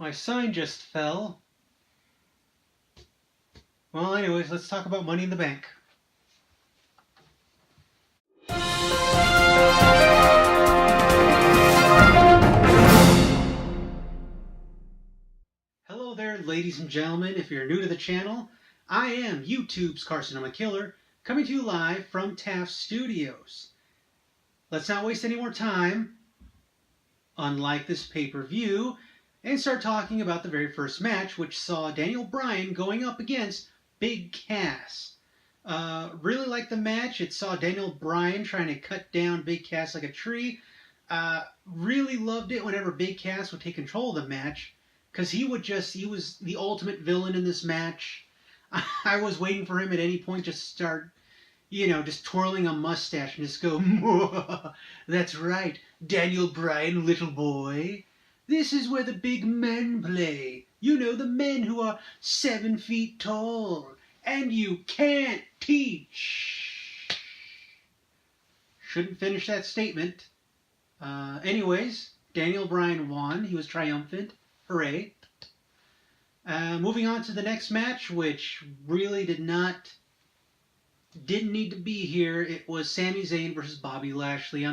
My sign just fell. Well, anyways, let's talk about Money in the Bank. Hello there, ladies and gentlemen. If you're new to the channel, I am YouTube's Carcinoma Killer, coming to you live from TAFF Studios. Let's not waste any more time, unlike this pay-per-view, and start talking about the very first match, which saw Bryan going up against Big Cass. Really liked the match. It saw Bryan trying to cut down Big Cass like a tree. Really loved it whenever Big Cass would take control of the match, because he was the ultimate villain in this match. I was waiting for him at any point to start, just twirling a mustache and just go, that's right, Bryan, little boy. This is where the big men play. You know, the men who are 7 feet tall. And you can't teach. Shouldn't finish that statement. Anyways, Bryan won. He was triumphant. Hooray. Moving on to the next match, which really didn't need to be here. It was Sami Zayn versus Bobby Lashley.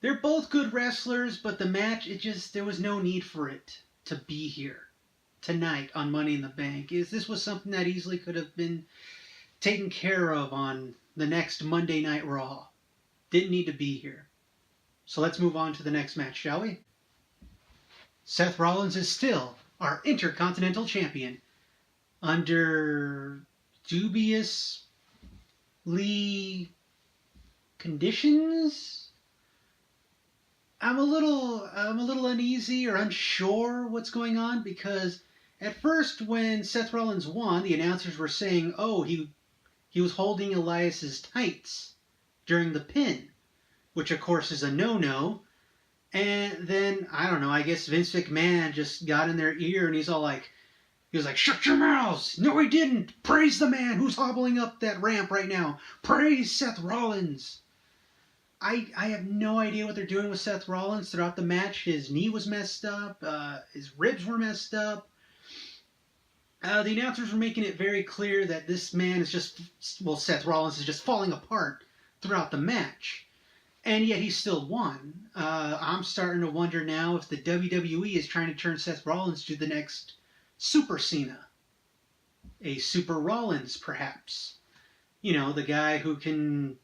They're both good wrestlers, but the match, there was no need for it to be here tonight on Money in the Bank. This was something that easily could have been taken care of on the next Monday Night Raw. Didn't need to be here. So let's move on to the next match, shall we? Seth Rollins is still our Intercontinental Champion under dubiously conditions. I'm a little uneasy or unsure what's going on, because at first when Seth Rollins won, the announcers were saying, oh, he was holding Elias's tights during the pin, which of course is a no-no. And then, I don't know, I guess Vince McMahon just got in their ear and he was like, shut your mouths! No, he didn't! Praise the man who's hobbling up that ramp right now! Praise Seth Rollins! I have no idea what they're doing with Seth Rollins throughout the match. His knee was messed up. His ribs were messed up. The announcers were making it very clear that this man is Seth Rollins is just falling apart throughout the match. And yet he still won. I'm starting to wonder now if the WWE is trying to turn Seth Rollins to the next Super Cena. A Super Rollins, perhaps. The guy who can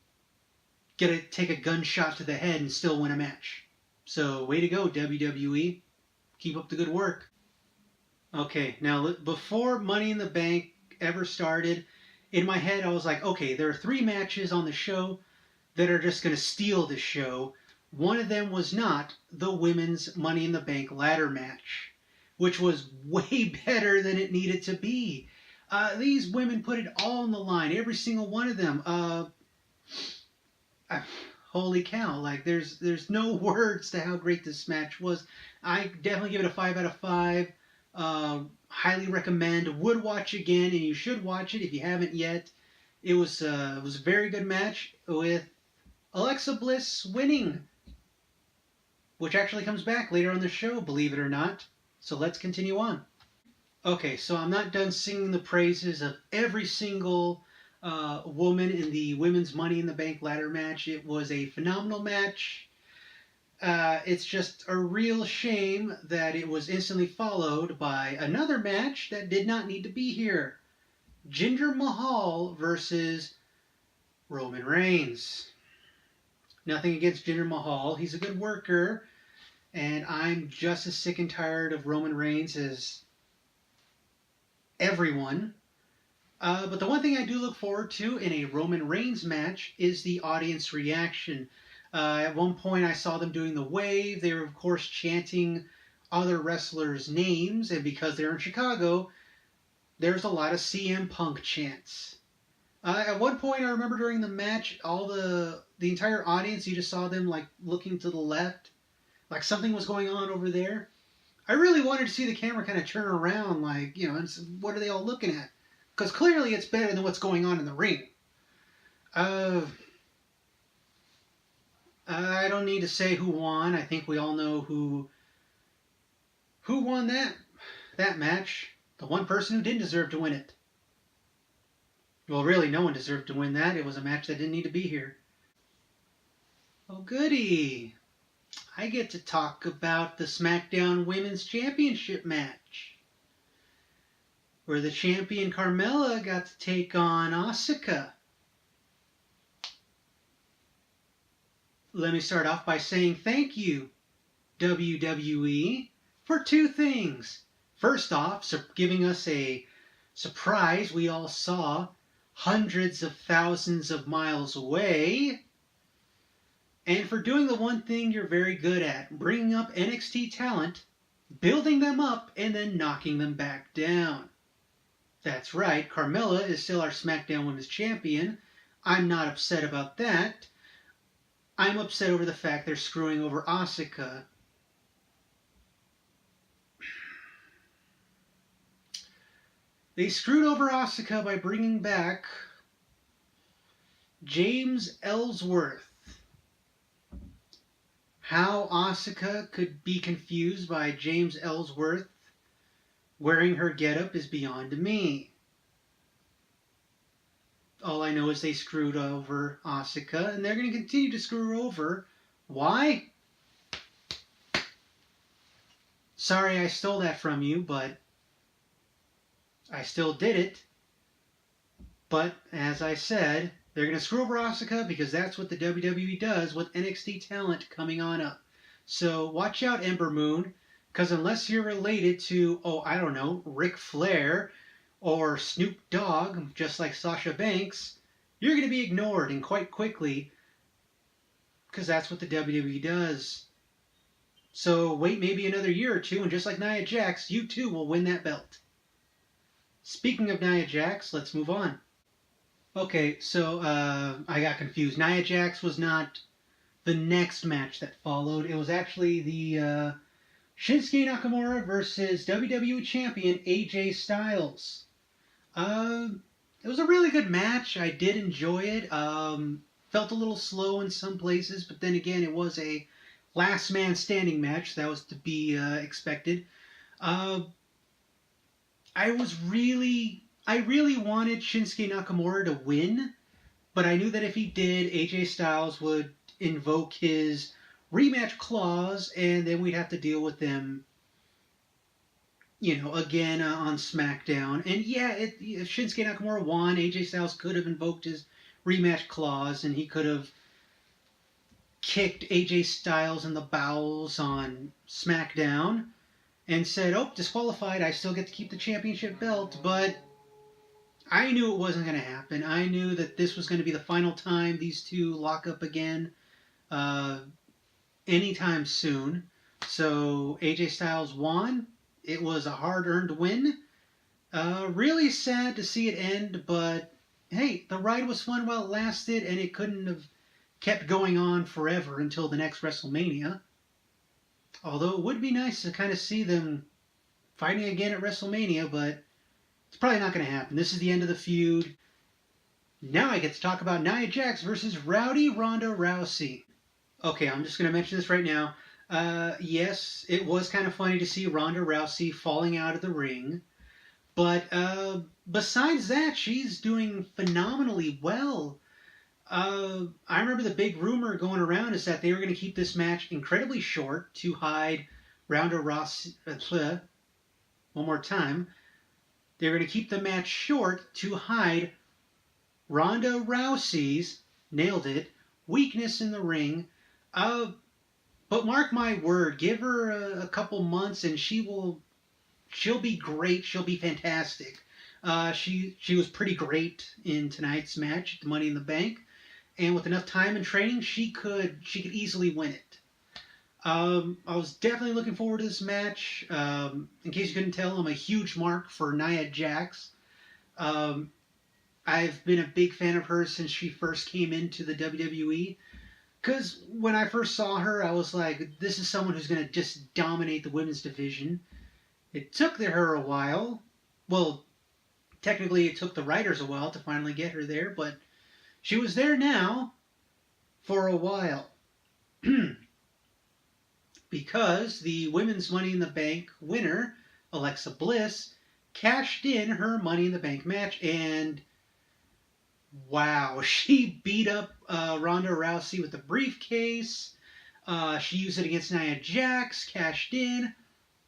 take a gunshot to the head and still win a match. So, way to go, WWE. Keep up the good work. Okay, now, before Money in the Bank ever started, in my head I was like, okay, there are 3 matches on the show that are just going to steal the show. One of them was not the women's Money in the Bank ladder match, which was way better than it needed to be. These women put it all on the line, every single one of them. Holy cow, like there's no words to how great this match was. I definitely give it a 5 out of 5. Highly recommend. Would watch again, and you should watch it if you haven't yet. It was a very good match with Alexa Bliss winning, which actually comes back later on the show, believe it or not. So let's continue on. Okay, so I'm not done singing the praises of every single woman in the women's Money in the Bank ladder match. It was a phenomenal match. It's just a real shame that it was instantly followed by another match that did not need to be here. Jinder Mahal versus Roman Reigns. Nothing against Jinder Mahal. He's a good worker. And I'm just as sick and tired of Roman Reigns as everyone. But the one thing I do look forward to in a Roman Reigns match is the audience reaction. At one point I saw them doing the wave. They were, of course, chanting other wrestlers' names. And because they're in Chicago, there's a lot of CM Punk chants. At one point, I remember during the match, all the entire audience, you just saw them like looking to the left, like something was going on over there. I really wanted to see the camera kind of turn around, like, and what are they all looking at? Because clearly it's better than what's going on in the ring. I don't need to say who won. I think we all know who Who won that match? The one person who didn't deserve to win it. Well, really, no one deserved to win that. It was a match that didn't need to be here. Oh, goody. I get to talk about the SmackDown Women's Championship match, where the champion Carmella got to take on Asuka. Let me start off by saying thank you, WWE, for two things. First off, giving us a surprise we all saw hundreds of thousands of miles away. And for doing the one thing you're very good at, bringing up NXT talent, building them up, and then knocking them back down. That's right, Carmella is still our SmackDown Women's Champion. I'm not upset about that. I'm upset over the fact they're screwing over Asuka. They screwed over Asuka by bringing back James Ellsworth. How Asuka could be confused by James Ellsworth wearing her getup is beyond me. All I know is they screwed over Asuka, and they're going to continue to screw her over. Why? Sorry I stole that from you, but I still did it. But, as I said, they're going to screw over Asuka because that's what the WWE does with NXT talent coming on up. So watch out, Ember Moon, because unless you're related to, Ric Flair or Snoop Dogg, just like Sasha Banks, you're going to be ignored, and quite quickly, because that's what the WWE does. So wait maybe another year or two, and just like Nia Jax, you too will win that belt. Speaking of Nia Jax, let's move on. Okay, so I got confused. Nia Jax was not the next match that followed. It was actually the Shinsuke Nakamura versus WWE Champion AJ Styles. It was a really good match. I did enjoy it. Felt a little slow in some places, but then again, it was a last man standing match. That was to be expected. I really wanted Shinsuke Nakamura to win, but I knew that if he did, AJ Styles would invoke his rematch clause, and then we'd have to deal with them, again on SmackDown. And yeah, if Shinsuke Nakamura won, AJ Styles could have invoked his rematch clause, and he could have kicked AJ Styles in the bowels on SmackDown and said, oh, disqualified, I still get to keep the championship belt. But I knew it wasn't going to happen. I knew that this was going to be the final time these two lock up again anytime soon. So AJ Styles won. It was a hard-earned win. Really sad to see it end, but hey, the ride was fun while it lasted, and it couldn't have kept going on forever until the next WrestleMania. Although it would be nice to kind of see them fighting again at WrestleMania, but it's probably not going to happen. This is the end of the feud. Now I get to talk about Nia Jax versus Rowdy Ronda Rousey. Okay, I'm just going to mention this right now. Yes, it was kind of funny to see Ronda Rousey falling out of the ring. But besides that, she's doing phenomenally well. I remember the big rumor going around is that they were going to keep this match incredibly short to hide Ronda Rousey. One more time. They were going to keep the match short to hide Ronda Rousey's, nailed it, weakness in the ring. But mark my word, give her a couple months and she'll be great. She'll be fantastic. She was pretty great in tonight's match at the Money in the Bank, and with enough time and training, she could easily win it. I was definitely looking forward to this match. In case you couldn't tell, I'm a huge mark for Nia Jax. I've been a big fan of hers since she first came into the WWE. Because when I first saw her, I was like, this is someone who's going to just dominate the women's division. It took her a while. Well, technically it took the writers a while to finally get her there, but she was there now for a while. because the women's Money in the Bank winner, Alexa Bliss, cashed in her Money in the Bank match, and wow, she beat up Ronda Rousey with the briefcase. She used it against Nia Jax, cashed in,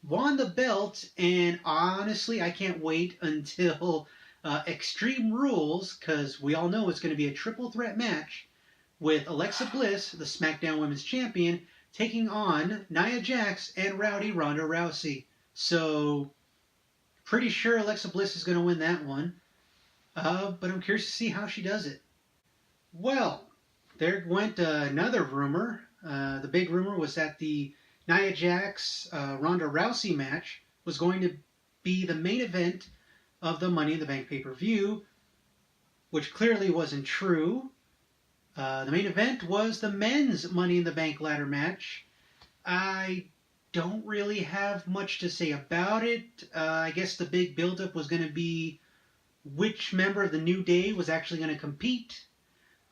won the belt, and honestly, I can't wait until Extreme Rules, because we all know it's going to be a triple threat match with Alexa Bliss, the SmackDown Women's Champion, taking on Nia Jax and Rowdy Ronda Rousey. So, pretty sure Alexa Bliss is going to win that one. But I'm curious to see how she does it. Well, there went another rumor. The big rumor was that the Nia Jax Ronda Rousey match was going to be the main event of the Money in the Bank pay-per-view, which clearly wasn't true. The main event was the men's Money in the Bank ladder match. I don't really have much to say about it. I guess the big build-up was going to be which member of the New Day was actually going to compete.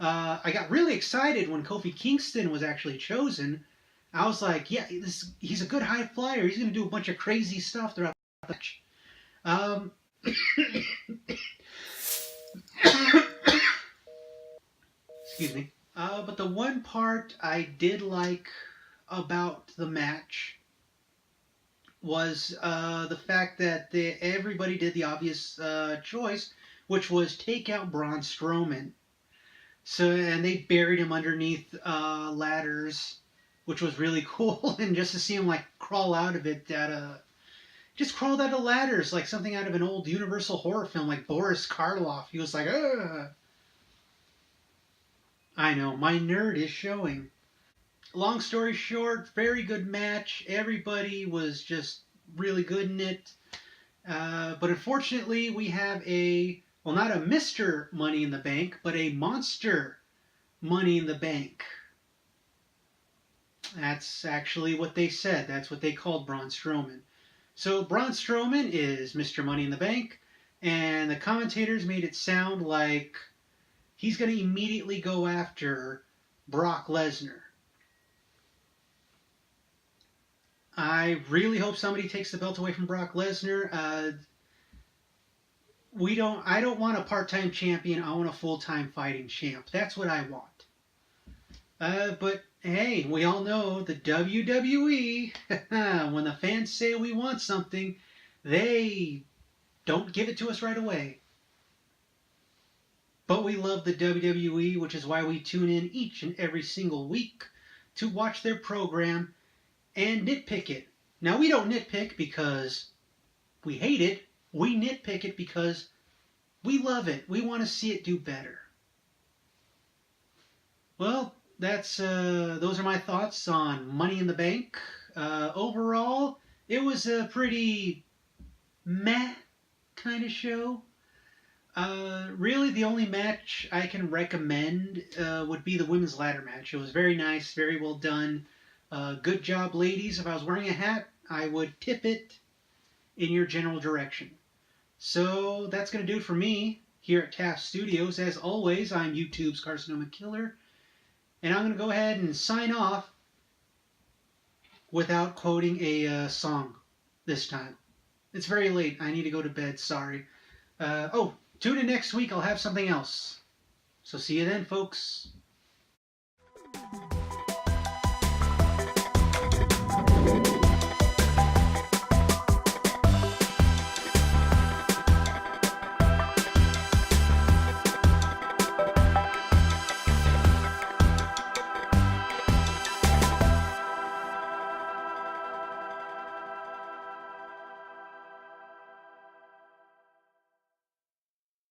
I got really excited when Kofi Kingston was actually chosen. I was like, yeah, he's a good high flyer. He's going to do a bunch of crazy stuff throughout the match. Excuse me. But the one part I did like about the match was the fact that everybody did the obvious choice, which was take out Braun Strowman. So, and they buried him underneath ladders, which was really cool. And just to see him like crawl out of it, just crawled out of ladders like something out of an old Universal horror film, like Boris Karloff. He was like, ugh. I know, my nerd is showing. Long story short, very good match. Everybody was just really good in it. But unfortunately, we have not a Mr. Money in the Bank, but a Monster Money in the Bank. That's actually what they said. That's what they called Braun Strowman. So Braun Strowman is Mr. Money in the Bank, and the commentators made it sound like he's going to immediately go after Brock Lesnar. I really hope somebody takes the belt away from Brock Lesnar. I don't want a part-time champion. I want a full-time fighting champ. That's what I want. But hey, we all know the WWE, when the fans say we want something, they don't give it to us right away. But we love the WWE, which is why we tune in each and every single week to watch their program and nitpick it. Now, we don't nitpick because we hate it. We nitpick it because we love it. We want to see it do better. Well, those are my thoughts on Money in the Bank. Overall, it was a pretty meh kind of show. Really, the only match I can recommend would be the women's ladder match. It was very nice, very well done. Good job, ladies. If I was wearing a hat, I would tip it in your general direction. So that's going to do it for me here at TAFF Studios. As always, I'm YouTube's Carcinoma Killer. And I'm going to go ahead and sign off without quoting a song this time. It's very late. I need to go to bed. Sorry. Tune in next week. I'll have something else. So see you then, folks.